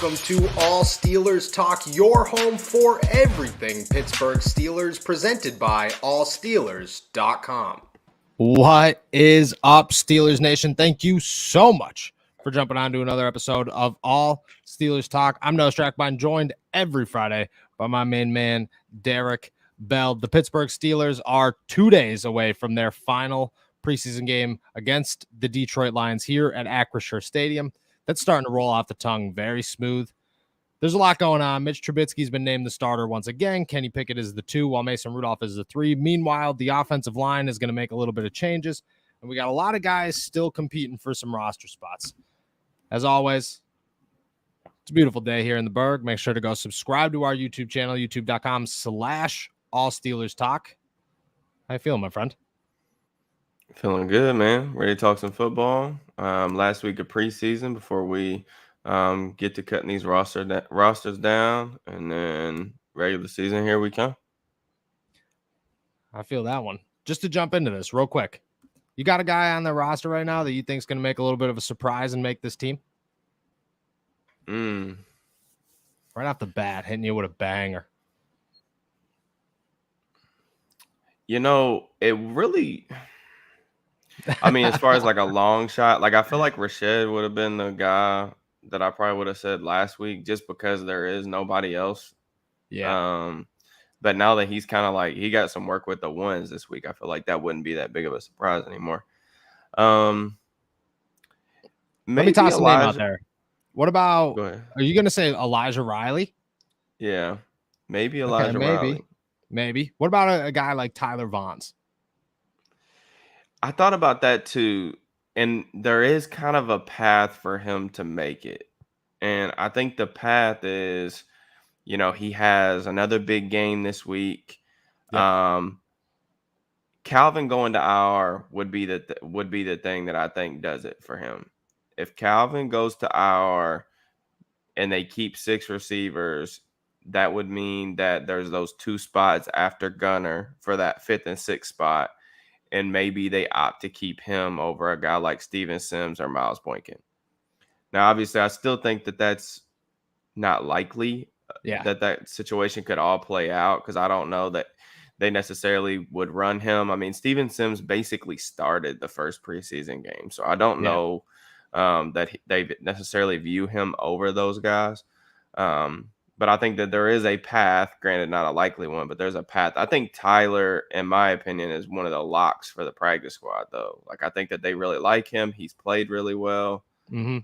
welcome to All Steelers Talk, your home for everything Pittsburgh Steelers, presented by allsteelers.com. What is up, Steelers Nation? Thank you so much for jumping on to another episode of All Steelers Talk. I'm Noah Strackbine, joined every Friday by my main man, Derek Bell. The Pittsburgh Steelers are 2 days away from their final preseason game against the Detroit Lions here at Acrisure Stadium. That's starting to roll off the tongue very smooth. There's a lot going on. Mitch Trubisky's been named the starter once again. Kenny Pickett is the 2, while Mason Rudolph is the 3. Meanwhile, the offensive line is going to make a little bit of changes, and we got a lot of guys still competing for some roster spots. As always, it's a beautiful day here in the Berg. Make sure to go subscribe to our YouTube channel, youtube.com/allsteelerstalk. How you feeling, my friend? Feeling good, man. Ready to talk some football. Last week of preseason before we get to cutting these rosters down, and then regular season, here we come. I feel that one. Just to jump into this real quick, you got a guy on the roster right now that you think is going to make a little bit of a surprise and make this team? Right off the bat, hitting you with a banger. You know, it really... I mean, as far as like a long shot, like I feel like Rashad would have been the guy that I probably would have said last week, just because there is nobody else. Yeah. But now that he's kind of like, he got some work with the ones this week, I feel like that wouldn't be that big of a surprise anymore. Let me toss a name out there. What about, are you going to say Elijah Reilly? Yeah, maybe Elijah Reilly. Maybe. What about a guy like Tyler Vaughns? I thought about that too, and there is kind of a path for him to make it. And I think the path is, you know, he has another big game this week. Yep. Calvin going to IR would be the thing that I think does it for him. If Calvin goes to IR and they keep 6 receivers, that would mean that there's those 2 spots after Gunner for that 5th and 6th spot. And maybe they opt to keep him over a guy like Steven Sims or Miles Boykin. Now, obviously, I still think that that's not likely. Yeah. That situation could all play out, because I don't know that they necessarily would run him. I mean, Steven Sims basically started the first preseason game, so I don't know that they necessarily view him over those guys. But I think that there is a path, granted not a likely one, but there's a path. I think Tyler, in my opinion, is one of the locks for the practice squad, though. Like, I think that they really like him. He's played really well. Mm-hmm.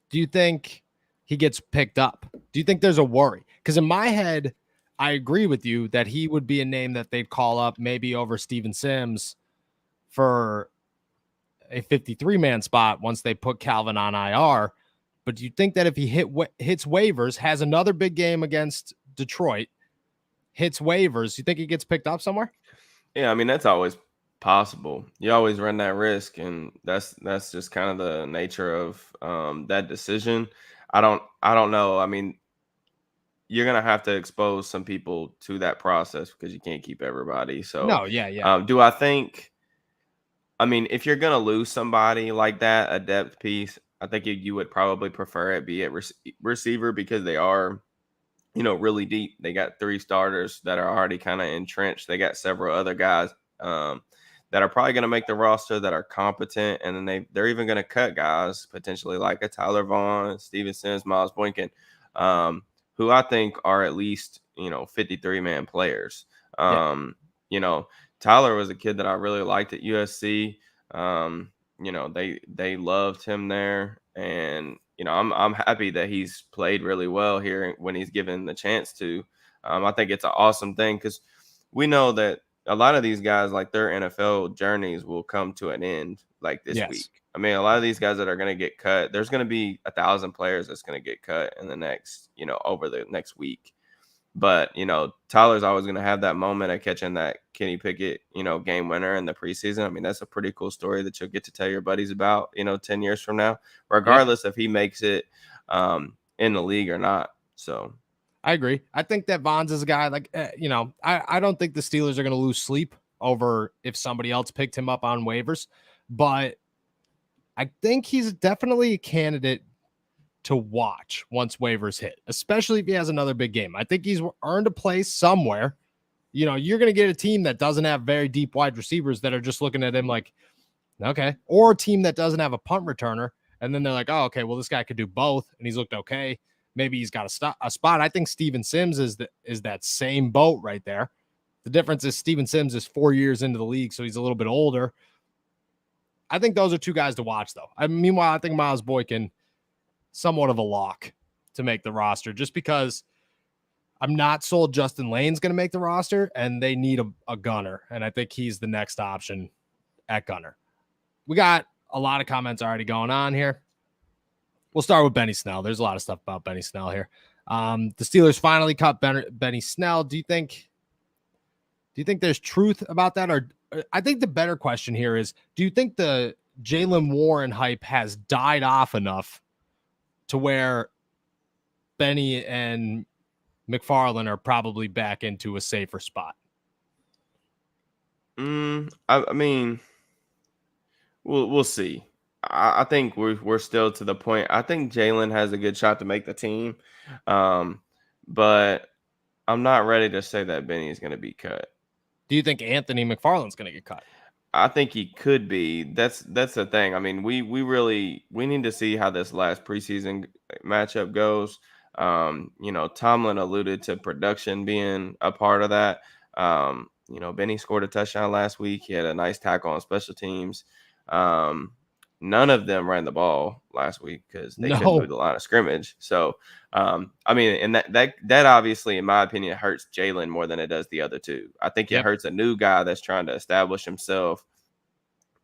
Do you think he gets picked up? Do you think there's a worry? Because in my head, I agree with you that he would be a name that they'd call up maybe over Steven Sims for a 53-man spot once they put Calvin on IR. But do you think that if he hits waivers, has another big game against Detroit, hits waivers, you think he gets picked up somewhere? Yeah, I mean, that's always possible. You always run that risk, and that's just kind of the nature of that decision. I don't know. I mean, you're gonna have to expose some people to that process, because you can't keep everybody. So no, yeah. Do I think? I mean, if you're gonna lose somebody like that, a depth piece, I think you would probably prefer it be at receiver, because they are, you know, really deep. They got 3 starters that are already kind of entrenched. They got several other guys that are probably going to make the roster that are competent, and then they're even going to cut guys potentially like a Tyler Vaughn, Steven Sims, Miles Boykin, who I think are at least, you know, 53-man players. You know, Tyler was a kid that I really liked at USC. You know, they loved him there, and you know, I'm happy that he's played really well here when he's given the chance to. I think it's an awesome thing, because we know that a lot of these guys, like, their NFL journeys will come to an end like this week. I mean, a lot of these guys that are going to get cut, there's going to be 1,000 players that's going to get cut in the next, you know, over the next week. But, you know, Tyler's always going to have that moment of catching that Kenny Pickett, you know, game winner in the preseason. I mean, that's a pretty cool story that you'll get to tell your buddies about, you know, 10 years from now, regardless if he makes it in the league or not. So I agree. I think that Vaughns is a guy like, you know, I don't think the Steelers are going to lose sleep over if somebody else picked him up on waivers, but I think he's definitely a candidate to watch once waivers hit, especially if he has another big game. I think he's earned a place somewhere. You know, you're going to get a team that doesn't have very deep wide receivers that are just looking at him like, okay, or a team that doesn't have a punt returner. And then they're like, oh, okay, well, this guy could do both. And he's looked okay. Maybe he's got a spot. I think Steven Sims is that same boat right there. The difference is Steven Sims is 4 years into the league, so he's a little bit older. I think those are two guys to watch, though. Meanwhile, I think Miles Boykin, somewhat of a lock to make the roster, just because I'm not sold Justin Lane's going to make the roster, and they need a gunner, and I think he's the next option at gunner. We got a lot of comments already going on here. We'll start with Benny Snell. There's a lot of stuff about Benny Snell here. The Steelers finally cut Benny Snell. Do you think there's truth about that? Or I think the better question here is, do you think the Jaylen Warren hype has died off enough to where Benny and McFarland are probably back into a safer spot? I mean, we'll see. I think we're still to the point. I think Jaylen has a good shot to make the team, but I'm not ready to say that Benny is going to be cut. Do you think Anthony McFarland's going to get cut? I think he could be. That's the thing. I mean, we need to see how this last preseason matchup goes. Tomlin alluded to production being a part of that. Benny scored a touchdown last week. He had a nice tackle on special teams. None of them ran the ball last week because they couldn't move the line of scrimmage. So, and that obviously, in my opinion, hurts Jaylen more than it does the other two. I think it hurts a new guy that's trying to establish himself,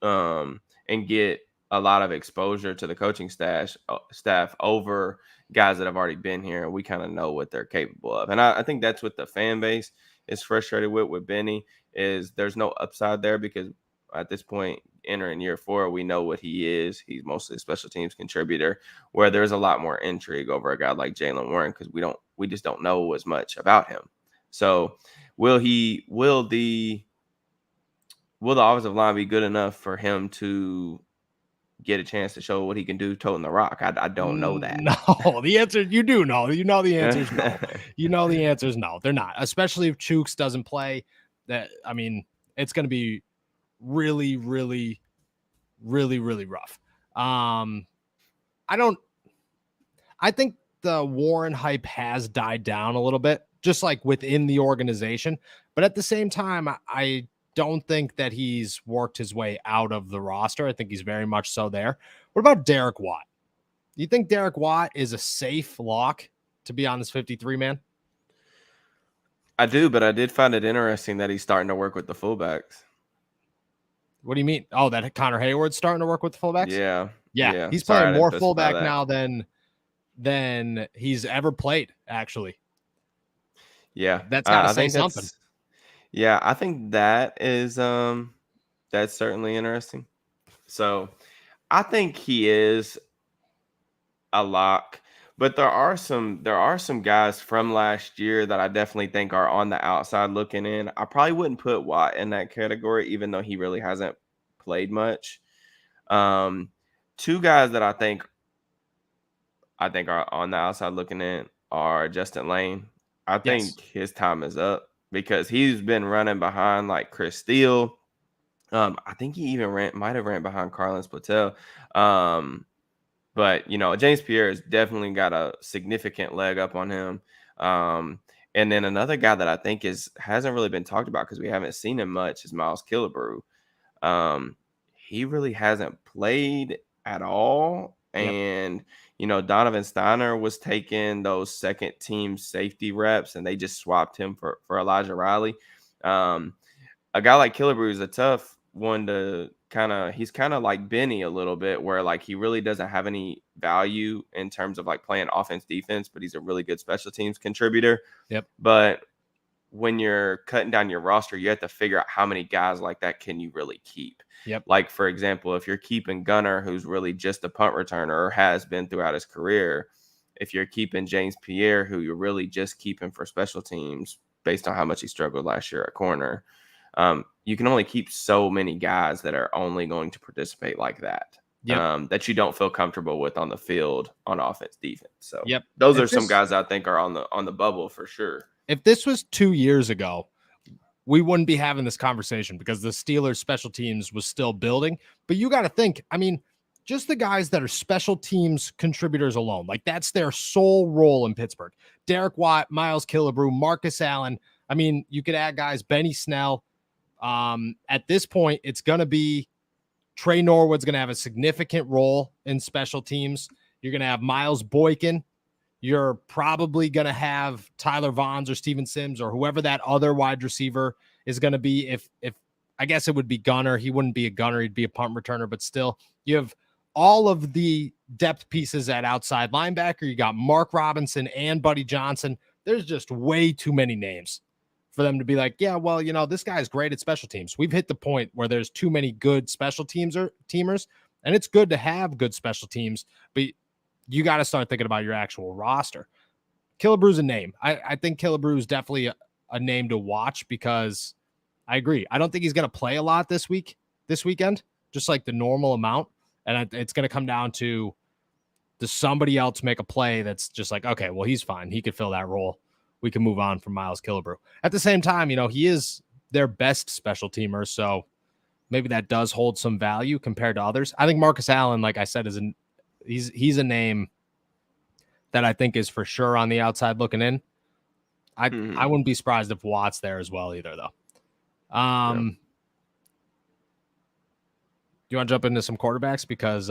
and get a lot of exposure to the coaching staff over guys that have already been here, and we kind of know what they're capable of. And I think that's what the fan base is frustrated with Benny, is there's no upside there, because at this point, entering year 4, we know what he is. He's mostly a special teams contributor, where there's a lot more intrigue over a guy like Jaylen Warren, because we just don't know as much about him. So will the offensive line be good enough for him to get a chance to show what he can do toting the rock? I don't know that. No, the answer, you do know. You know the answer is no. You know the answer is no. They're not, especially if Chooks doesn't play. It's going to be really, really, really, really rough. I think the Warren hype has died down a little bit, just like within the organization. But at the same time, I don't think that he's worked his way out of the roster. I think he's very much so there. What about Derek Watt? Do you think Derek Watt is a safe lock to be on this 53 man? I do, but I did find it interesting that he's starting to work with the fullbacks. What do you mean? Oh, that Connor Hayward's starting to work with the fullbacks? Yeah. He's playing more fullback now than he's ever played, actually. Yeah. That's got to say something. Yeah, I think that is that's certainly interesting. So I think he is a lock, but there are some guys from last year that I definitely think are on the outside looking in. I probably wouldn't put Watt in that category, even though he really hasn't played much. Two guys that I think are on the outside looking in are Justin Lane. I think his time is up, because he's been running behind like Chris Steele. I think he even might have ran behind Carlin Patel. But James Pierre has definitely got a significant leg up on him. And then another guy that I think hasn't really been talked about because we haven't seen him much is Miles Killebrew. He really hasn't played at all. Yep. And Donovan Steiner was taking those second team safety reps, and they just swapped him for Elijah Reilly. A guy like Killebrew is a tough one to he's kind of like Benny a little bit, where like he really doesn't have any value in terms of like playing offense, defense, but he's a really good special teams contributor. Yep. But when you're cutting down your roster, you have to figure out how many guys like that can you really keep. Yep. Like, for example, if you're keeping Gunner, who's really just a punt returner or has been throughout his career, if you're keeping James Pierre, who you're really just keeping for special teams based on how much he struggled last year at corner, you can only keep so many guys that are only going to participate like that. that you don't feel comfortable with on the field on offense, defense. So those If are some guys I think are on the bubble for sure. If this was 2 years ago, we wouldn't be having this conversation because the Steelers special teams was still building. But you got to think, I mean, just the guys that are special teams contributors alone, like that's their sole role in Pittsburgh. Derek Watt, Miles Killebrew, Marcus Allen. I mean, you could add guys, Benny Snell. At this point, it's going to be Trey Norwood's going to have a significant role in special teams. You're going to have Miles Boykin. You're probably going to have Tyler Vaughns or Steven Sims or whoever that other wide receiver is going to be. If I guess it would be Gunner. He wouldn't be a gunner. He'd be a punt returner, but still you have all of the depth pieces at outside linebacker. You got Mark Robinson and Buddy Johnson. There's just way too many names for them to be like, yeah, well, you know, this guy's great at special teams. We've hit the point where there's too many good special teamers, and it's good to have good special teams, but you got to start thinking about your actual roster. Killebrew's a name. I think Killebrew is definitely a name to watch because I agree. I don't think he's going to play a lot this weekend, just like the normal amount. And it's going to come down to, does somebody else make a play that's just like, okay, well, he's fine. He could fill that role. We can move on from Miles Killebrew. At the same time, you know, he is their best special teamer. So maybe that does hold some value compared to others. I think Marcus Allen, like I said, he's a name that I think is for sure on the outside looking in. I wouldn't be surprised if Watt's there as well either, though. Do you want to jump into some quarterbacks? Because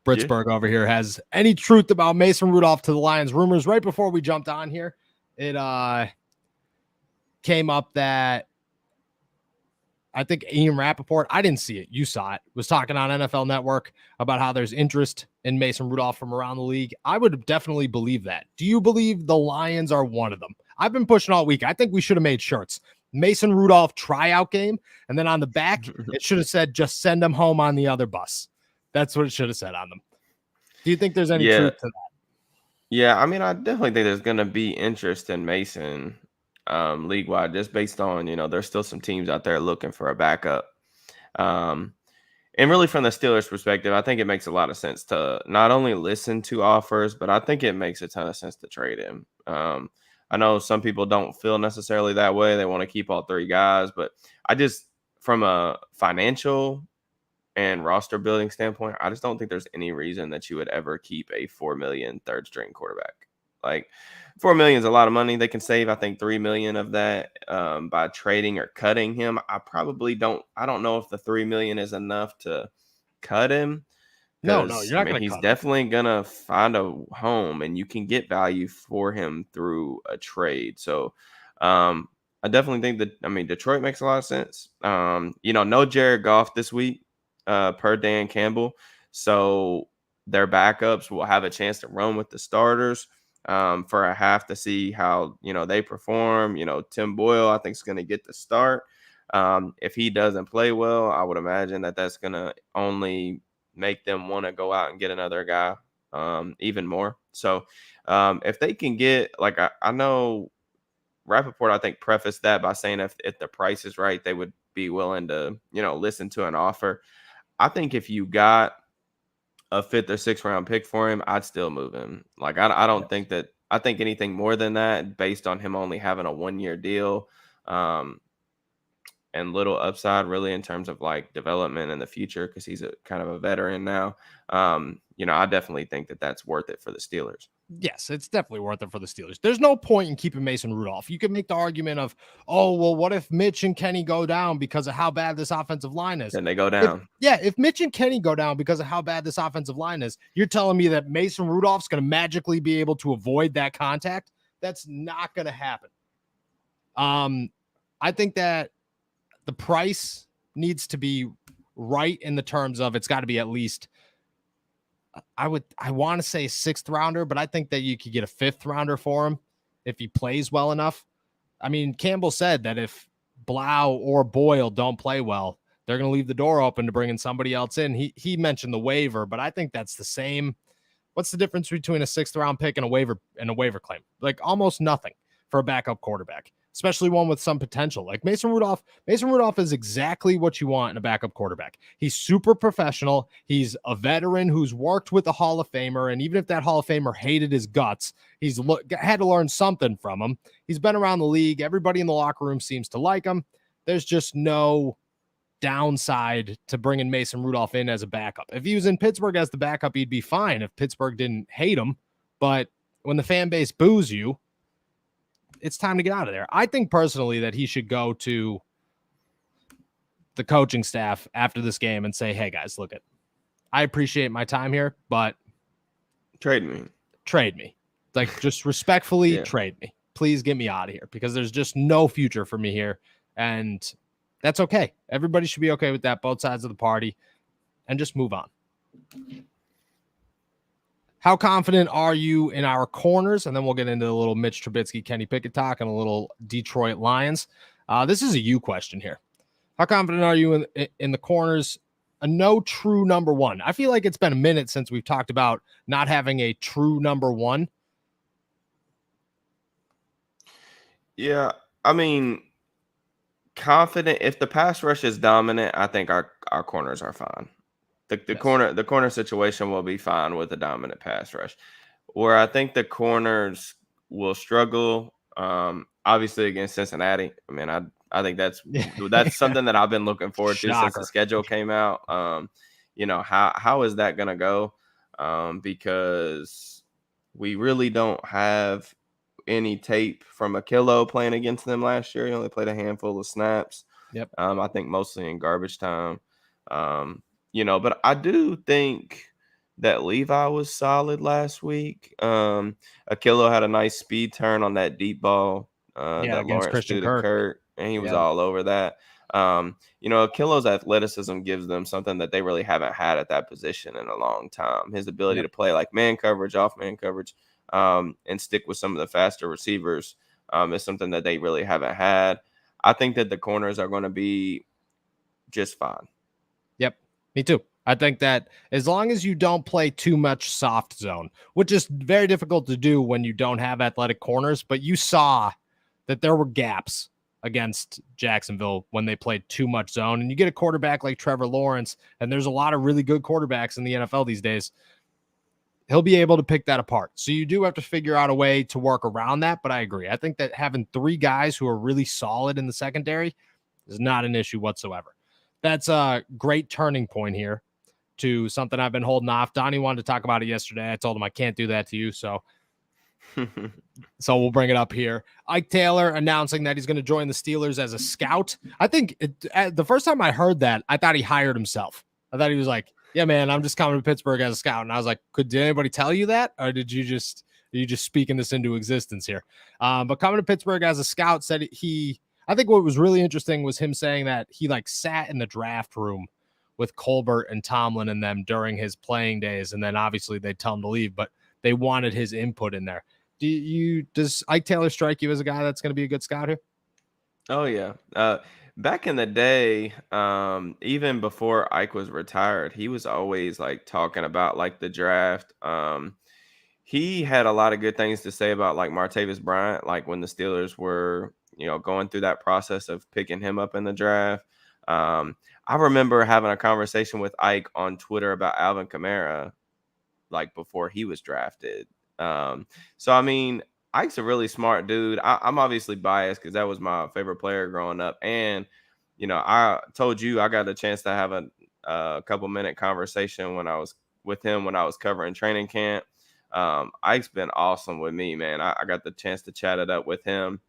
Pittsburgh over here has any truth about Mason Rudolph to the Lions rumors. Right before we jumped on here, it came up that I think Ian Rappaport, I didn't see it, you saw it, was talking on NFL Network about how there's interest in Mason Rudolph from around the league. I would definitely believe that. Do you believe the Lions are one of them? I've been pushing all week. I think we should have made shirts. Mason Rudolph tryout game, and then on the back, it should have said, just send them home on the other bus. That's what it should have said on them. Do you think there's any truth to that? Yeah, I mean, I definitely think there's going to be interest in Mason league-wide, just based on, you know, there's still some teams out there looking for a backup. And really from the Steelers' perspective, I think it makes a lot of sense to not only listen to offers, but I think it makes a ton of sense to trade him. I know some people don't feel necessarily that way. They want to keep all three guys, but I just, from a financial and roster building standpoint, I just don't think there's any reason that you would ever keep a $4 million third string quarterback. Like, $4 million is a lot of money. They can save, I think, $3 million of that by trading or cutting him. I don't know if the $3 million is enough to cut him. No, you're not going to. He's definitely gonna find a home, and you can get value for him through a trade. So, I definitely think that. Detroit makes a lot of sense. No Jared Goff this week, per Dan Campbell. So their backups will have a chance to run with the starters for a half to see how they perform. Tim Boyle, I think, is going to get the start. If he doesn't play well, I would imagine that's going to only make them want to go out and get another guy even more. So if they can get, like, I know Rappaport, I think, prefaced that by saying if the price is right, they would be willing to, listen to an offer. I think if you got a 5th or 6th round pick for him, I'd still move him. Like, I don't think that, I think anything more than that, based on him only having a 1-year deal, and little upside really in terms of like development in the future, because he's a kind of a veteran now. I definitely think that's worth it for the Steelers. Yes, it's definitely worth it for the Steelers. There's no point in keeping Mason Rudolph. You can make the argument of, oh, well, what if Mitch and Kenny go down because of how bad this offensive line is? And they go down. If Mitch and Kenny go down because of how bad this offensive line is, you're telling me that Mason Rudolph's going to magically be able to avoid that contact? That's not going to happen. I think that the price needs to be right in the terms of, it's got to be at least, I want to say 6th rounder, but I think that you could get a 5th rounder for him if he plays well enough. I mean, Campbell said that if Blau or Boyle don't play well, they're going to leave the door open to bring in somebody else in. He mentioned the waiver, but I think that's the same. What's the difference between a 6th round pick and a waiver claim? Like, almost nothing for a backup quarterback. especially one with some potential. Like Mason Rudolph is exactly what you want in a backup quarterback. He's super professional. He's a veteran who's worked with a Hall of Famer, and even if that Hall of Famer hated his guts, he's had to learn something from him. He's been around the league. Everybody in the locker room seems to like him. There's just no downside to bringing Mason Rudolph in as a backup. If he was in Pittsburgh as the backup, he'd be fine if Pittsburgh didn't hate him. But when the fan base boos you, it's time to get out of there. I think personally that he should go to the coaching staff after this game and say, hey guys, look, I appreciate my time here, but trade me. Like, just respectfully trade me. Please get me out of here, because there's just no future for me here. And that's okay. Everybody should be okay with that, both sides of the party, and just move on. How confident are you in our corners? And then we'll get into a little Mitch Trubisky, Kenny Pickett talk, and a little Detroit Lions. This is a you question here. How confident are you in the corners? A no true number one. I feel like it's been a minute since we've talked about not having a true number one. Yeah, I mean, confident. If the pass rush is dominant, I think our corners are fine. The corner situation will be fine with a dominant pass rush. Where I think the corners will struggle, obviously against Cincinnati. I mean, I think that's something that I've been looking forward to since the schedule came out. How is that going to go? Because we really don't have any tape from Killebrew playing against them last year. He only played a handful of snaps. Yep. I think mostly in garbage time. But I do think that Levi was solid last week. Killebrew had a nice speed turn on that deep ball that Lawrence threw to Kurt, and he was all over that. Killo's athleticism gives them something that they really haven't had at that position in a long time. His ability to play like man coverage, off man coverage, and stick with some of the faster receivers is something that they really haven't had. I think that the corners are going to be just fine. Yep, me too. I think that as long as you don't play too much soft zone, which is very difficult to do when you don't have athletic corners, but you saw that there were gaps against Jacksonville when they played too much zone. And you get a quarterback like Trevor Lawrence, and there's a lot of really good quarterbacks in the NFL these days. He'll be able to pick that apart. So you do have to figure out a way to work around that, but I agree. I think that having three guys who are really solid in the secondary is not an issue whatsoever. That's a great turning point here to something I've been holding off. Donnie wanted to talk about it yesterday. I told him I can't do that to you, so we'll bring it up here. Ike Taylor announcing that he's going to join the Steelers as a scout. I think the first time I heard that, I thought he hired himself. I thought he was like, yeah, man, I'm just coming to Pittsburgh as a scout. And I was like, did anybody tell you that? Or are you just speaking this into existence here? But coming to Pittsburgh as a scout, said I think what was really interesting was him saying that he sat in the draft room with Colbert and Tomlin and them during his playing days. And then obviously they tell him to leave, but they wanted his input in there. Does Ike Taylor strike you as a guy that's going to be a good scout here? Oh yeah. Back in the day, even before Ike was retired, he was always talking about the draft. He had a lot of good things to say about Martavis Bryant, when the Steelers were, going through that process of picking him up in the draft. I remember having a conversation with Ike on Twitter about Alvin Kamara, before he was drafted. So I mean, Ike's a really smart dude. I'm obviously biased because that was my favorite player growing up. And, I told you I got a chance to have a couple-minute conversation when I was with him when I was covering training camp. Ike's been awesome with me, man. I got the chance to chat it up with him.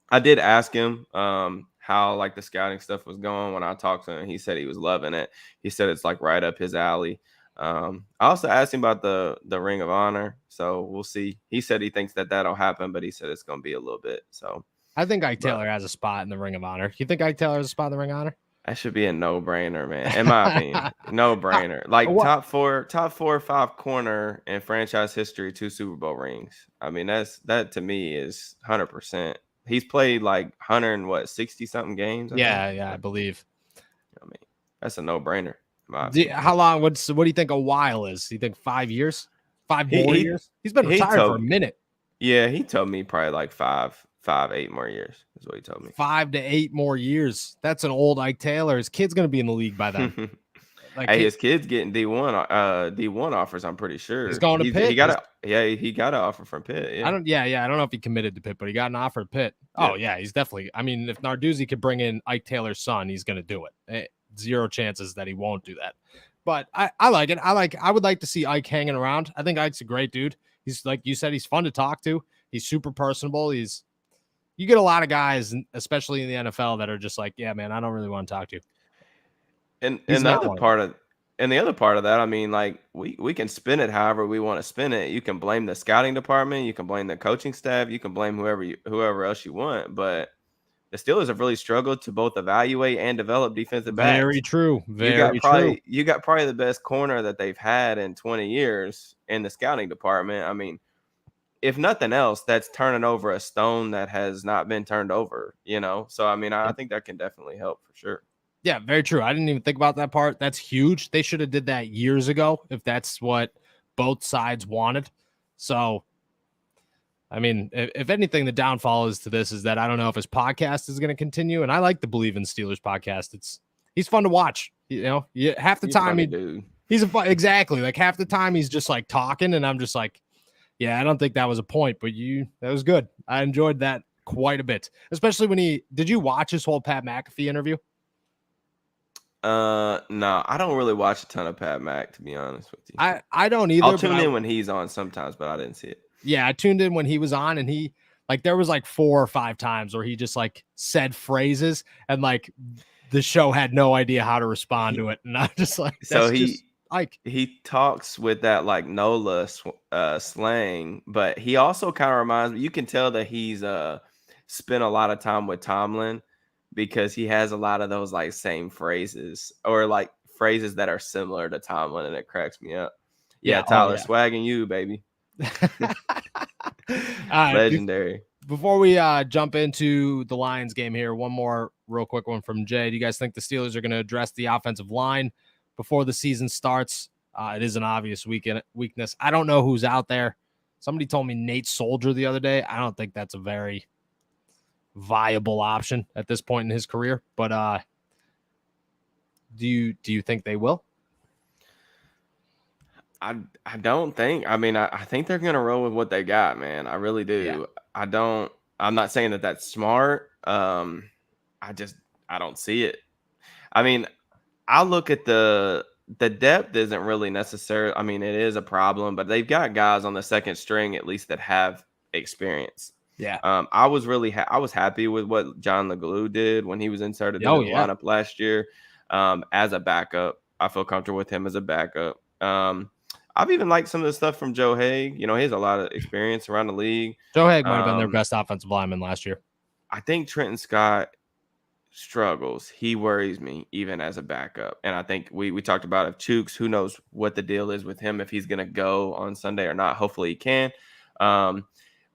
I did ask him how the scouting stuff was going when I talked to him. He said he was loving it. He said it's right up his alley. I also asked him about the Ring of Honor, so we'll see. He said he thinks that'll happen, but he said it's going to be a little bit. So I think Ike Taylor has a spot in the Ring of Honor. You think Ike Taylor has a spot in the Ring of Honor? That should be a no-brainer, man. In my opinion, no-brainer. Top four or five corner in franchise history, 2 Super Bowl rings. I mean, that to me is 100%. He's played 160 something games. I believe. I mean, that's a no-brainer. How long? What do you think a while is? Do you think 5 years? 5 more years? He's been retired for a minute. Yeah, he told me probably 5 5-8 more years is what he told me. 5 to 8 more years. That's an old Ike Taylor. His kid's going to be in the league by then. Like Hey, his kid's getting D1 offers, I'm pretty sure. He's going to Pitt. He got an offer from Pitt. Yeah. I don't know if he committed to Pitt, but he got an offer to Pitt. Yeah. Oh yeah, he's definitely. I mean, if Narduzzi could bring in Ike Taylor's son, he's going to do it. Zero chances that he won't do that. But I like it. I would like to see Ike hanging around. I think Ike's a great dude. He's, like you said, he's fun to talk to. He's super personable. You get a lot of guys, especially in the NFL, that are just like, yeah, man, I don't really want to talk to you. And the other part of that, I mean, like we can spin it however we want to spin it. You can blame the scouting department, you can blame the coaching staff, you can blame whoever else you want. But the Steelers have really struggled to both evaluate and develop defensive backs. Very true. Very true. You got probably the best corner that they've had in 20 years in the scouting department. I mean, if nothing else, that's turning over a stone that has not been turned over, So, I mean, I think that can definitely help for sure. Yeah, very true. I didn't even think about that part. That's huge. They should have did that years ago if that's what both sides wanted. So, I mean, if anything, the downfall is that I don't know if his podcast is going to continue. And I like the Believe in Steelers podcast. He's fun to watch. Half the time exactly, like half the time he's just like talking, and I'm just like, yeah, I don't think that was a point, but that was good. I enjoyed that quite a bit, especially did you watch his whole Pat McAfee interview? No, I don't really watch a ton of Pat Mac, to be honest with you. I don't either. I'll tune in when he's on sometimes, but I didn't see it. Yeah, I tuned in when he was on, and he there was like 4 or 5 times where he just like said phrases, and like the show had no idea how to respond to it, and I'm just like, he talks with that like NOLA slang, but he also kind of reminds me. You can tell that he's spent a lot of time with Tomlin, because he has a lot of those like same phrases or like phrases that are similar to Tomlin, and it cracks me up. Yeah, Tyler, swagging you, baby. Legendary. Before we jump into the Lions game here, one more real quick one from Jay. Do you guys think the Steelers are going to address the offensive line before the season starts? It is an obvious weakness. I don't know who's out there. Somebody told me Nate Soldier the other day. I don't think that's a very viable option at this point in his career, but do you think they will? I don't think. I mean, I think they're gonna roll with what they got, man. I really do. Yeah. I'm not saying that that's smart. I don't see it. I mean, I look at the depth isn't really necessary. I mean, it is a problem, but they've got guys on the second string at least that have experience. Yeah. I was happy with what John LeGlue did when he was inserted in the lineup last year as a backup. I feel comfortable with him as a backup. I've even liked some of the stuff from Joe Haig. He has a lot of experience around the league. Joe Haig might have been their best offensive lineman last year. I think Trenton Scott struggles. He worries me even as a backup. And I think we talked about if Chooks, who knows what the deal is with him, if he's going to go on Sunday or not. Hopefully he can.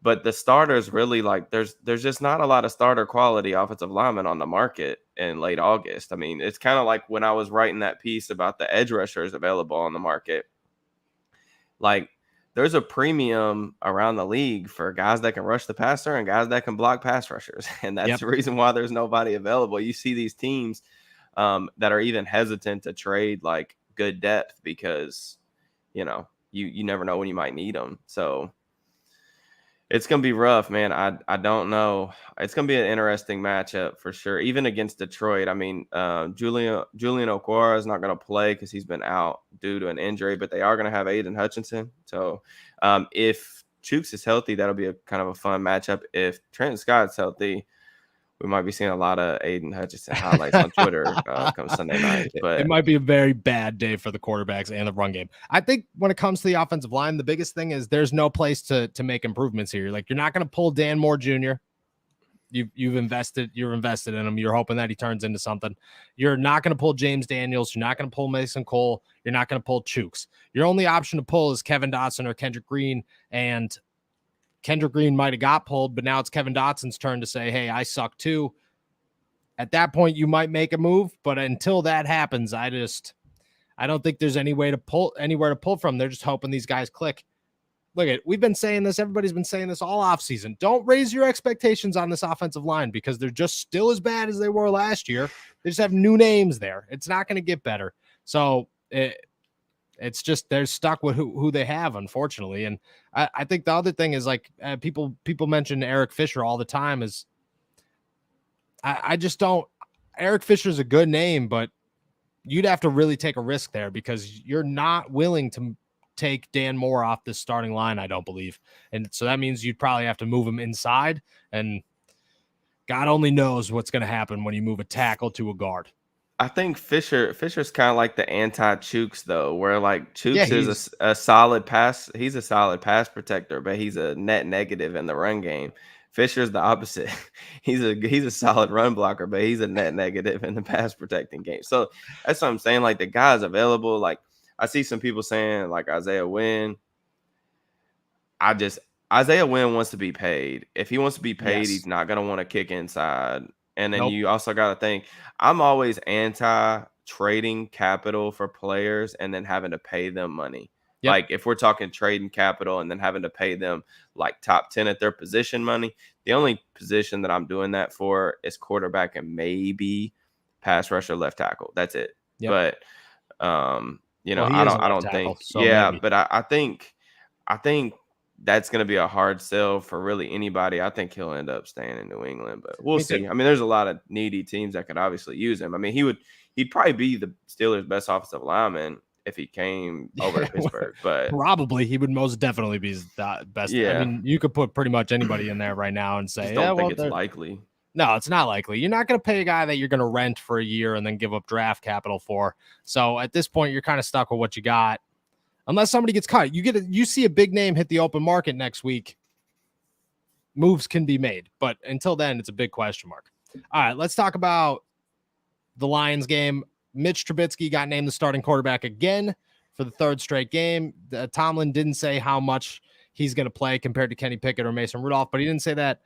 But the starters really there's just not a lot of starter quality offensive linemen on the market in late August. I mean, it's kind of like when I was writing that piece about the edge rushers available on the market. Like, there's a premium around the league for guys that can rush the passer and guys that can block pass rushers. And that's the reason why there's nobody available. You see these teams that are even hesitant to trade like good depth because, you never know when you might need them. So it's going to be rough, man. I don't know. It's going to be an interesting matchup for sure, even against Detroit. I mean, Julian Okwara is not going to play because he's been out due to an injury, but they are going to have Aiden Hutchinson. So if Chooks is healthy, that'll be a kind of a fun matchup. If Trenton Scott's healthy, we might be seeing a lot of Aiden Hutchinson highlights on Twitter come Sunday night. But it might be a very bad day for the quarterbacks and the run game. I think when it comes to the offensive line, the biggest thing is there's no place to make improvements here. Like, you're not going to pull Dan Moore Jr. You're invested in him. You're hoping that he turns into something. You're not going to pull James Daniels. You're not going to pull Mason Cole. You're not going to pull Chooks. Your only option to pull is Kevin Dotson or Kendrick Green, and Kendrick Green might have got pulled, but now it's Kevin Dotson's turn to say, hey, I suck too. At that point, you might make a move, but until that happens, I don't think there's anywhere to pull from. They're just hoping these guys click. look at, we've been saying this. Everybody's been saying this all offseason. Don't raise your expectations on this offensive line because they're just still as bad as they were last year. They just have new names there. It's not going to get better. So it's just they're stuck with who they have, unfortunately. And I think the other thing is like people mention Eric Fisher all the time. Is I just don't. Eric Fisher's a good name, but you'd have to really take a risk there because you're not willing to take Dan Moore off this starting line, I don't believe. And so that means you'd probably have to move him inside, and God only knows what's going to happen when you move a tackle to a guard. I think Fisher's kind of like the anti-Chooks though, where like Chooks Yeah, is a solid pass. He's a solid pass protector, but he's a net negative in the run game. Fisher's the opposite. He's a solid run blocker, but he's a net negative in the pass protecting game. So that's what I'm saying. Like the guy's available. Like I see some people saying like Isaiah Wynn. Isaiah Wynn wants to be paid. If he wants to be paid, he's not gonna want to kick inside. And then you also got to think, I'm always anti trading capital for players and then having to pay them money. Yep. Like if we're talking trading capital and then having to pay them like top 10 at their position money, the only position that I'm doing that for is quarterback and maybe pass rusher, left tackle. That's it. Yep. But I don't think. So yeah, maybe. But I think that's going to be a hard sell for really anybody. I think he'll end up staying in New England, but we'll see. I mean, there's a lot of needy teams that could obviously use him. I mean, he'd probably be the Steelers' best offensive lineman if he came over to Pittsburgh, but probably he would most definitely be the best. Yeah. I mean, you could put pretty much anybody in there right now and say, I don't think it's likely. No, it's not likely. You're not going to pay a guy that you're going to rent for a year and then give up draft capital for. So at this point, you're kind of stuck with what you got. Unless somebody gets cut, you see a big name hit the open market next week, moves can be made. But until then, it's a big question mark. All right, let's talk about the Lions game. Mitch Trubisky got named the starting quarterback again for the third straight game. Tomlin didn't say how much he's going to play compared to Kenny Pickett or Mason Rudolph, but he didn't say that.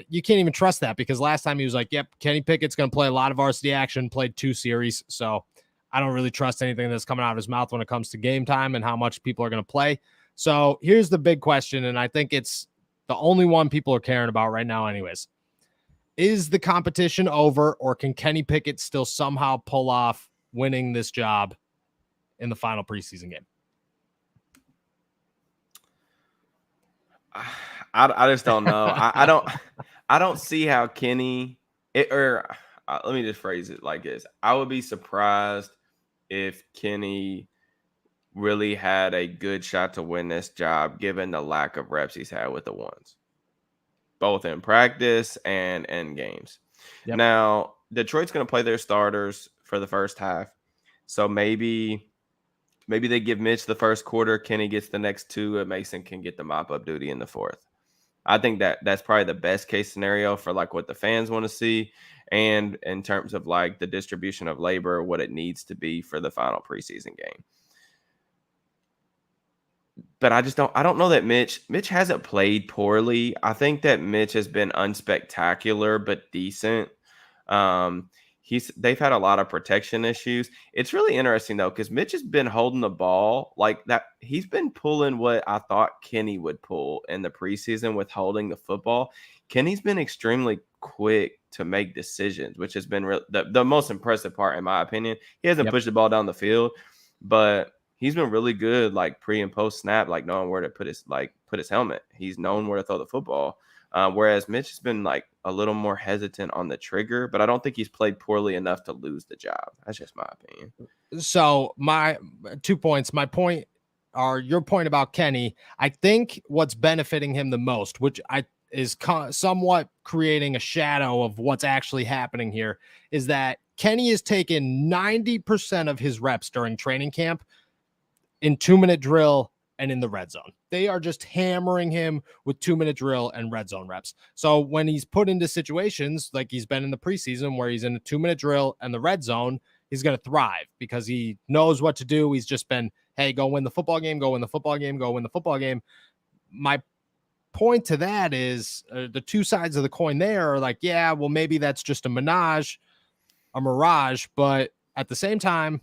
You can't even trust that because last time he was like, yep, Kenny Pickett's going to play a lot of varsity action, played 2 series. So I don't really trust anything that's coming out of his mouth when it comes to game time and how much people are going to play. So here's the big question, and I think it's the only one people are caring about right now anyways. Is the competition over, or can Kenny Pickett still somehow pull off winning this job in the final preseason game? I just don't know. I don't see how Kenny let me just phrase it like this. I would be surprised if Kenny really had a good shot to win this job, given the lack of reps he's had with the ones, both in practice and in games. Yep. Now, Detroit's going to play their starters for the first half. So maybe they give Mitch the first quarter, Kenny gets the next 2, and Mason can get the mop-up duty in the 4th. I think that's probably the best case scenario for like what the fans want to see. And in terms of like the distribution of labor, what it needs to be for the final preseason game. But I don't know that Mitch hasn't played poorly. I think that Mitch has been unspectacular, but decent. They've had a lot of protection issues. It's really interesting though, because Mitch has been holding the ball like that. He's been pulling what I thought Kenny would pull in the preseason with holding the football. Kenny's been extremely quick to make decisions, which has been the most impressive part in my opinion. He hasn't pushed the ball down the field, but he's been really good, like pre and post snap, like knowing where to put his helmet. He's known where to throw the football. Whereas Mitch has been like a little more hesitant on the trigger, but I don't think he's played poorly enough to lose the job. That's just my opinion. So my 2 points, your point about Kenny. I think what's benefiting him the most, which is somewhat creating a shadow of what's actually happening here, is that Kenny has taken 90% of his reps during training camp in 2-minute drill and in the red zone. They are just hammering him with 2-minute drill and red zone reps. So when he's put into situations like he's been in the preseason where he's in a 2-minute drill and the red zone, he's going to thrive because he knows what to do. He's just been, hey, go win the football game, go win the football game, go win the football game. My point to that is the two sides of the coin there are like, yeah, well, maybe that's just a mirage, but at the same time,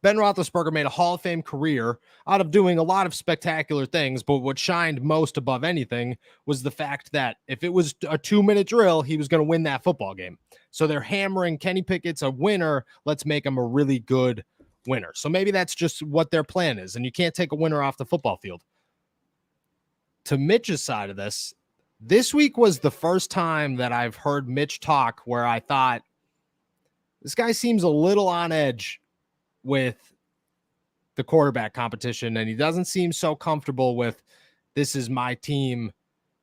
Ben Roethlisberger made a Hall of Fame career out of doing a lot of spectacular things, but what shined most above anything was the fact that if it was a 2-minute drill, he was going to win that football game. So they're hammering Kenny Pickett's a winner. Let's make him a really good winner. So maybe that's just what their plan is, and you can't take a winner off the football field. To Mitch's side of this week was the first time that I've heard Mitch talk where I thought, this guy seems a little on edge with the quarterback competition, and he doesn't seem so comfortable with, this is my team,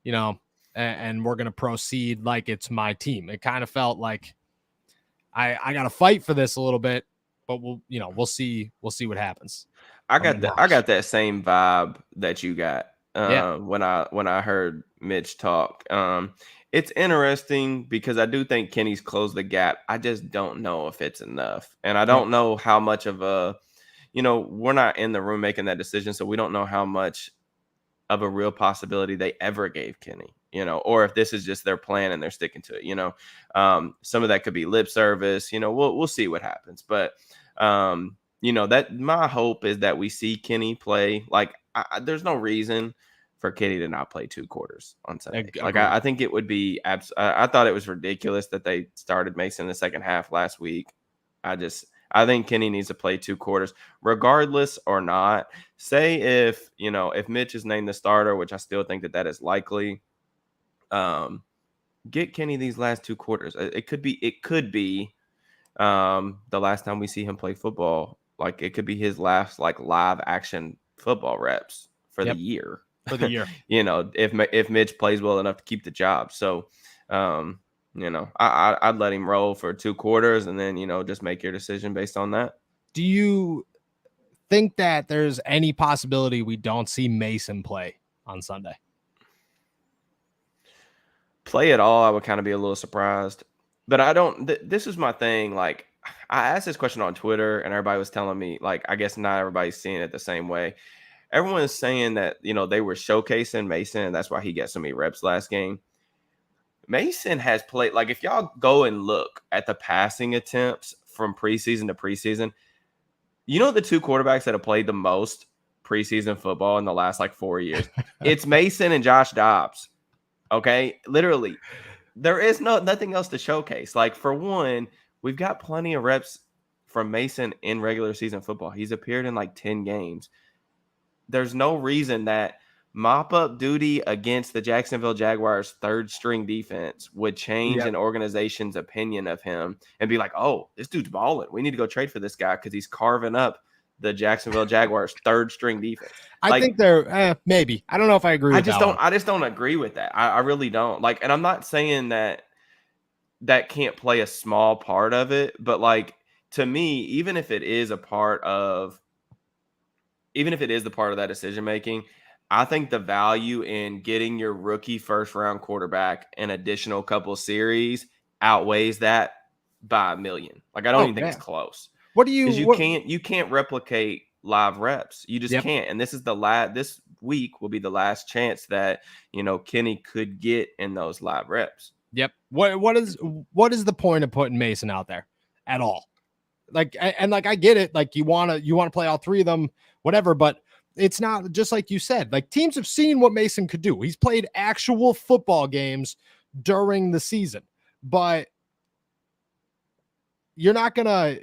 and we're going to proceed like it's my team. It kind of felt like I got to fight for this a little bit, but we'll see what happens. I got that same vibe that you got when I heard Mitch talk. It's interesting because I do think Kenny's closed the gap. I just don't know if it's enough. And I don't know how much of we're not in the room making that decision. So we don't know how much of a real possibility they ever gave Kenny, or if this is just their plan and they're sticking to it, some of that could be lip service, we'll see what happens. But, that my hope is that we see Kenny play. Like, there's no reason for Kenny to not play 2 quarters on Sunday. Like, I think it would be I thought it was ridiculous that they started Mason in the second half last week. I think Kenny needs to play 2 quarters, regardless or not. Say if Mitch is named the starter, which I still think that is likely, get Kenny these last 2 quarters. It could be the last time we see him play football. Like, it could be his last live action football reps for the year. For the year, if Mitch plays well enough to keep the job. So, I'd let him roll for 2 quarters and then, just make your decision based on that. Do you think that there's any possibility we don't see Mason play on Sunday? Play at all, I would kind of be a little surprised. But I don't this is my thing. Like, I asked this question on Twitter and everybody was telling me, like, I guess not everybody's seeing it the same way. Everyone is saying that, they were showcasing Mason and that's why he got so many reps last game. Mason has played, like, if y'all go and look at the passing attempts from preseason to preseason, the 2 quarterbacks that have played the most preseason football in the last 4 years, it's Mason and Josh Dobbs. Okay, literally, there is nothing else to showcase. Like, for one, we've got plenty of reps from Mason in regular season football. He's appeared in 10 games. There's no reason that mop-up duty against the Jacksonville Jaguars' 3rd-string defense would change an organization's opinion of him and be like, oh, this dude's balling. We need to go trade for this guy because he's carving up the Jacksonville Jaguars' 3rd-string defense. I think they're maybe. I don't know if I agree with that. I just don't agree with that. I really don't. And I'm not saying that can't play a small part of it, but to me, even if it is the part of that decision making, I think the value in getting your rookie 1st-round quarterback an additional couple series outweighs that by a million. I don't even think it's close. You can't replicate live reps. You just can't. And this is this week will be the last chance that Kenny could get in those live reps. Yep. What is the point of putting Mason out there at all? I get it. You want to play all 3 of them, whatever, but it's not just like you said. Teams have seen what Mason could do. He's played actual football games during the season, but you're not gonna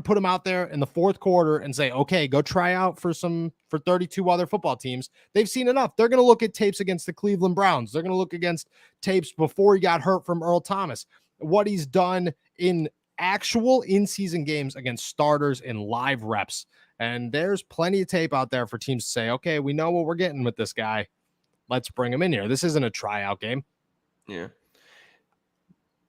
put him out there in the 4th quarter and say, okay, go try out for 32 other football teams. They've seen enough. They're gonna look at tapes against the Cleveland Browns. They're gonna look against tapes before he got hurt from Earl Thomas. What he's done in actual in-season games against starters in live reps. And there's plenty of tape out there for teams to say, okay, we know what we're getting with this guy. Let's bring him in here. This isn't a tryout game. Yeah.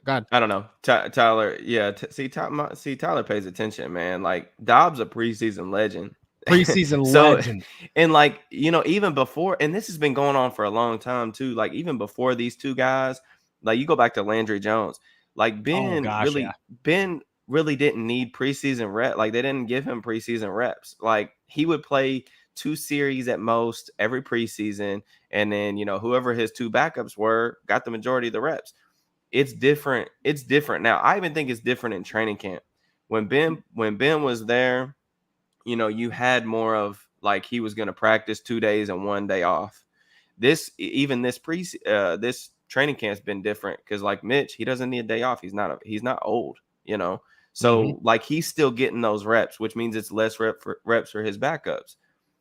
God, I don't know. Tyler, Tyler pays attention, man. Dobbs a preseason legend. Legend. And even before, and this has been going on for a long time too. Even before these 2 guys, you go back to Landry Jones. Ben really didn't need preseason rep. They didn't give him preseason reps. He would play 2 series at most every preseason. And then, whoever his 2 backups were got the majority of the reps. It's different. It's different now. I even think it's different in training camp when Ben was there, you know, you had more of like he was going to practice 2 days and 1 day off. This training camp's been different because like Mitch, he doesn't need a day off. He's not old, you know. So like he's still getting those reps, which means it's less reps for his backups.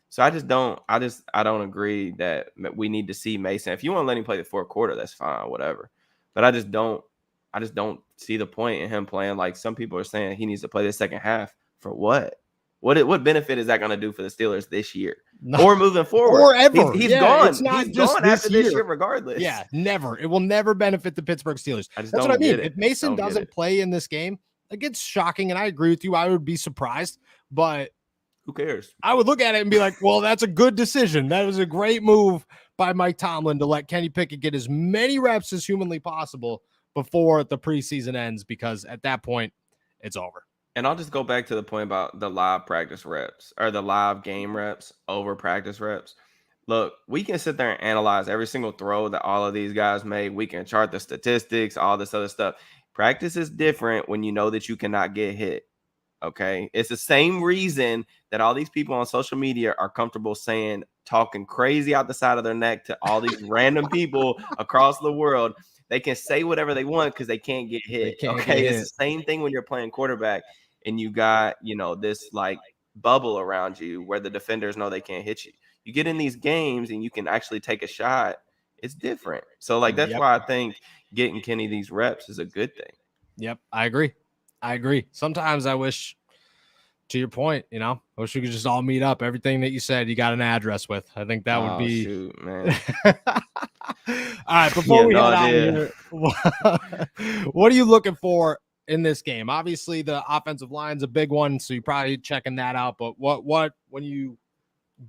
So I don't agree that we need to see Mason. If you want to let him play the fourth quarter, that's fine, whatever. But I just don't see the point in him playing. Like some people are saying he needs to play the second half for what? What benefit is that going to do for the Steelers this year or moving forward or ever? He's gone. It's not he's just gone this after year. this year, regardless. Yeah, never. It will never benefit the Pittsburgh Steelers. That's what I mean. If Mason doesn't play in this game, like it's shocking, and I agree with you. I would be surprised, but who cares? I would look at it and be like, well, that's a good decision. That was a great move by Mike Tomlin to let Kenny Pickett get as many reps as humanly possible before the preseason ends, because at that point, it's over. And I'll just go back to the point about the live practice reps or the live game reps over practice reps. Look, we can sit there and analyze every single throw that all of these guys made. We can chart the statistics, all this other stuff. Practice is different when you know that you cannot get hit. Okay. It's the same reason that all these people on social media are comfortable talking crazy out the side of their neck to all these random people across the world. They can say whatever they want because they can't get hit. It's the same thing when you're playing quarterback and you got, you know, this like bubble around you where the defenders know they can't hit you. You get in these games and you can actually take a shot. It's different. So like, that's why I think getting Kenny these reps is a good thing. Yep. I agree. Sometimes I wish, to your point, you know, I wish we could just all meet up. Everything that you said, you got an address with. I think that would be. Shoot, man. All right. Before we head out here, what are you looking for in this game? Obviously, the offensive line's a big one, so you're probably checking that out. But what when you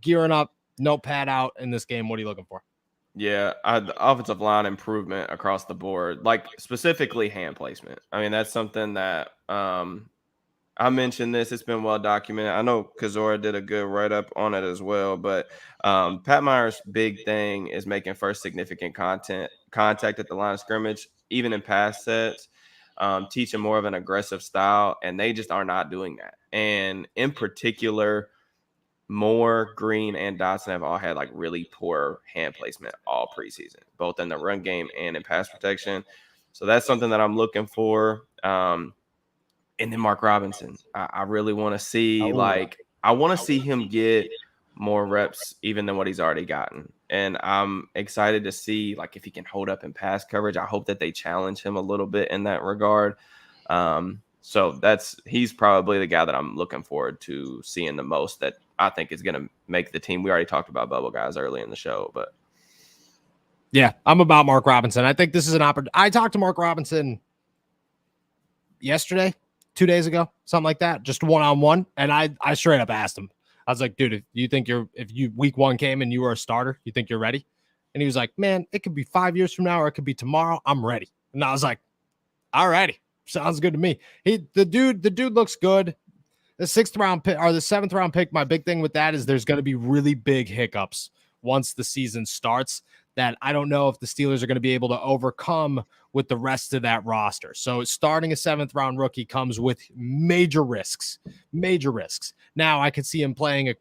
gearing up, notepad out in this game, what are you looking for? Yeah, the offensive line improvement across the board, like specifically hand placement. I mean, that's something that I mentioned this. It's been well documented. I know Kazora did a good write-up on it as well, but Pat Meyer's big thing is making first significant contact at the line of scrimmage, even in pass sets, teaching more of an aggressive style, and they just are not doing that. And in particular, Moore, Green, and Dotson have all had like really poor hand placement all preseason, both in the run game and in pass protection. So that's something that I'm looking for. And then Mark Robinson, I really want to see I want to see him get more reps even than what he's already gotten. And I'm excited to see like if he can hold up in pass coverage. I hope that they challenge him a little bit in that regard. So he's probably the guy that I'm looking forward to seeing the most, that I think is going to make the team. We already talked about bubble guys early in the show, but yeah, I'm about Mark Robinson. I think this is an opportunity. I talked to Mark Robinson yesterday, 2 days ago, something like that, just one-on-one. And I straight up asked him, I was like, dude, if you week one came and you were a starter, you think you're ready? And he was like, man, it could be 5 years from now, or it could be tomorrow. I'm ready. And I was like, all righty. Sounds good to me. The dude looks good. The 6th round pick or the 7th round pick, my big thing with that is there's going to be really big hiccups once the season starts that I don't know if the Steelers are going to be able to overcome with the rest of that roster. So starting a 7th round rookie comes with major risks. Now I could see him playing a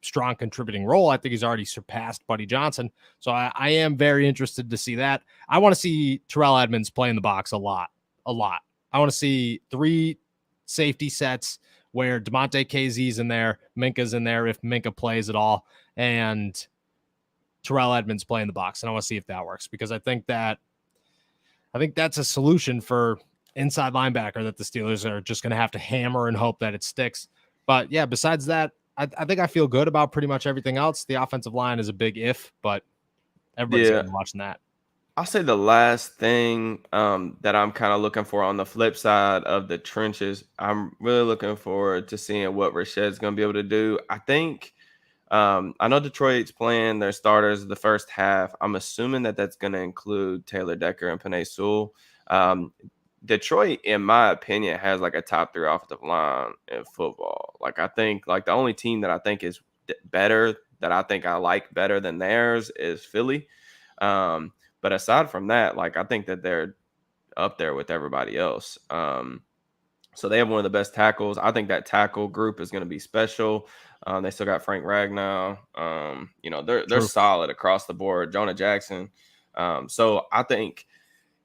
strong contributing role. I think he's already surpassed Buddy Johnson. So I am very interested to see that. I want to see Terrell Edmunds play in the box a lot. I want to see 3 safety sets where DeMonte KZ's in there, Minka's in there if Minka plays at all, and Terrell Edmunds play in the box. And I want to see if that works, because I think that's a solution for inside linebacker that the Steelers are just going to have to hammer and hope that it sticks. But yeah, besides that, I think I feel good about pretty much everything else. The offensive line is a big if, but everybody's going to be watching that. I'll say the last thing that I'm kind of looking for on the flip side of the trenches, I'm really looking forward to seeing what Rashed's going to be able to do. I think I know Detroit's playing their starters the first half. I'm assuming that that's going to include Taylor Decker and Penei Sewell. Detroit, in my opinion, has like a top 3 offensive line in football. Like I think like the only team that I think is better, that I think I like better than theirs, is Philly. But aside from that, like I think that they're up there with everybody else. So they have one of the best tackles. I think that tackle group is going to be special. They still got Frank Ragnow. They're True. solid across the board. Jonah Jackson. So I think,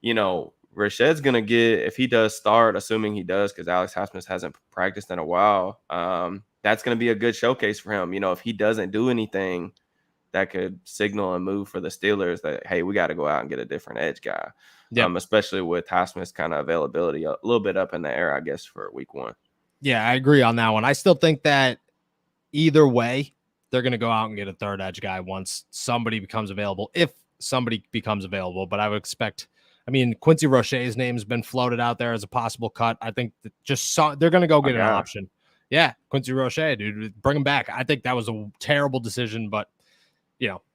Rashed's going to get, if he does start, assuming he does, because Alex Highsmith hasn't practiced in a while, that's going to be a good showcase for him. If he doesn't do anything, that could signal and move for the Steelers that, hey, we got to go out and get a different edge guy. Yep. Especially with Highsmith's kind of availability a little bit up in the air, I guess, for week 1. Yeah, I agree on that one. I still think that either way, they're going to go out and get a third edge guy once somebody becomes available, if somebody becomes available. But I would expect, Quincy Roche's name's been floated out there as a possible cut. I think that they're going to go get an option. Yeah, Quincy Roche, dude, bring him back. I think that was a terrible decision, but,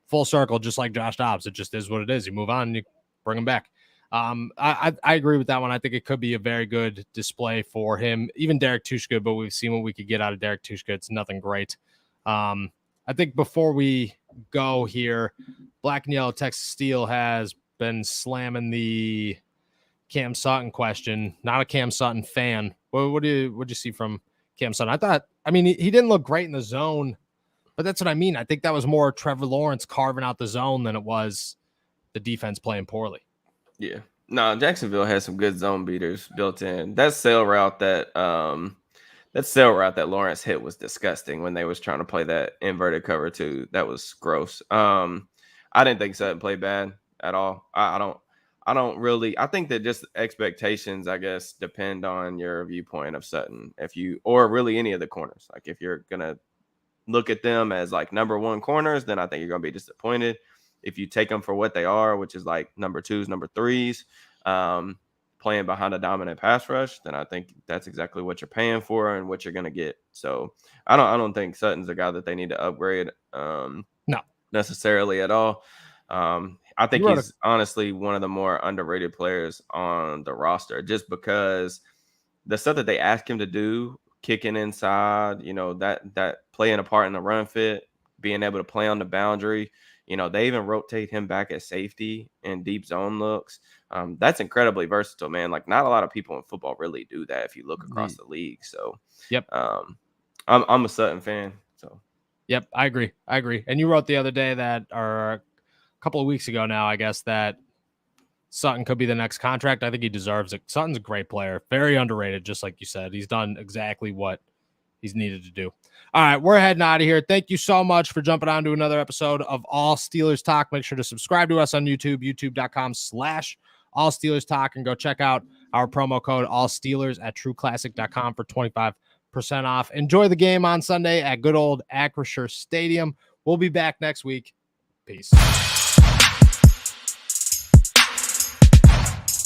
full circle, just like Josh Dobbs. It just is what it is. You move on and you bring him back. I agree with that one. I think it could be a very good display for him. Even Derek Tushka, but we've seen what we could get out of Derek Tushka. It's nothing great. I think before we go here, Black and Yellow Texas Steel has been slamming the Cam Sutton question. Not a Cam Sutton fan. What'd you see from Cam Sutton? He didn't look great in the zone, but that's what I mean. I think that was more Trevor Lawrence carving out the zone than it was the defense playing poorly. Yeah. No, Jacksonville has some good zone beaters built in. That sail route that Lawrence hit was disgusting when they was trying to play that inverted cover too. That was gross. I didn't think Sutton played bad at all. I don't really. I think that just expectations, I guess, depend on your viewpoint of Sutton. Or really any of the corners. Like if you're gonna look at them as like number 1 corners, then I think you're gonna be disappointed. If you take them for what they are, which is like number 2s, number 3s, playing behind a dominant pass rush, then I think that's exactly what you're paying for and what you're going to get. So I don't think Sutton's a guy that they need to upgrade no, necessarily at all. I think he's honestly one of the more underrated players on the roster just because the stuff that they ask him to do, kicking inside, that playing a part in the run fit, being able to play on the boundary. They even rotate him back at safety and deep zone looks. That's incredibly versatile, man. Like not a lot of people in football really do that if you look across the league. So, yep. I'm a Sutton fan. So, yep, I agree. And you wrote the other day or a couple of weeks ago now, I guess, that Sutton could be the next contract. I think he deserves it. Sutton's a great player, very underrated, just like you said. He's done exactly what he's needed to do. All right, we're heading out of here. Thank you so much for jumping on to another episode of All Steelers Talk. Make sure to subscribe to us on YouTube, youtube.com/All Steelers Talk, and go check out our promo code All Steelers at trueclassic.com for 25% off. Enjoy the game on Sunday at good old Acrisure Stadium. We'll be back next week. Peace.